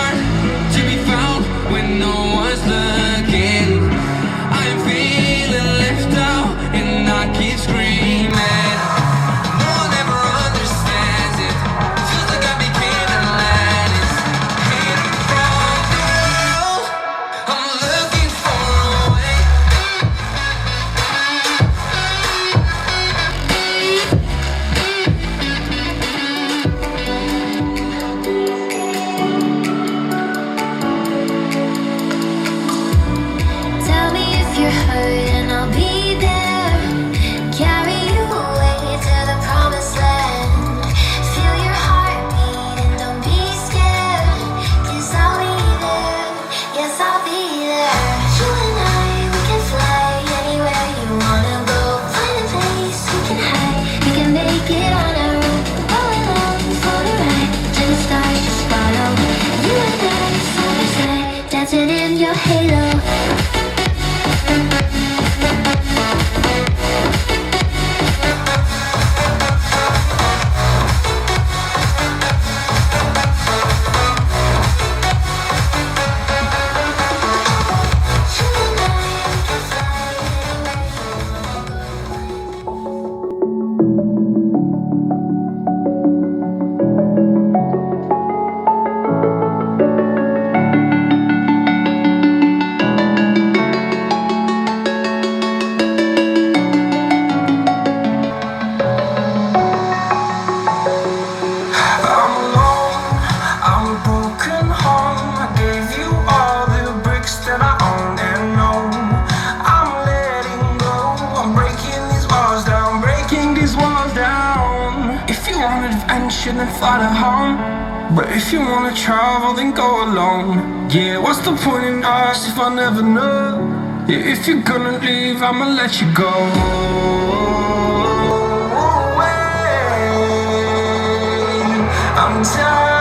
are to be found when no one's looking. I'm feeling left out and I keep screaming. No one ever understands it. Feels like I became Atlantis. Hidden from the world, I'm looking for a way. Tell me if you're hurt and I'll be there. Carry you away to the promised land. Feel your heartbeat and don't be scared. 'Cause I'll be there, yes I'll be there. You and I, we can fly anywhere you wanna go. Find a place we can hide, we can make it on our own. All alone for the ride, till the stars just follow. You and I, side by side, dancing in your halo. I'm alone, I'm a broken home. I gave you all the bricks that I own and know. I'm letting go, I'm breaking these walls down, breaking these walls down. If you want adventure, then fly to home. But if you wanna travel, then go alone. Yeah, what's the point in us if I never know? Yeah, if you're gonna leave, I'ma let you go. I'm tired.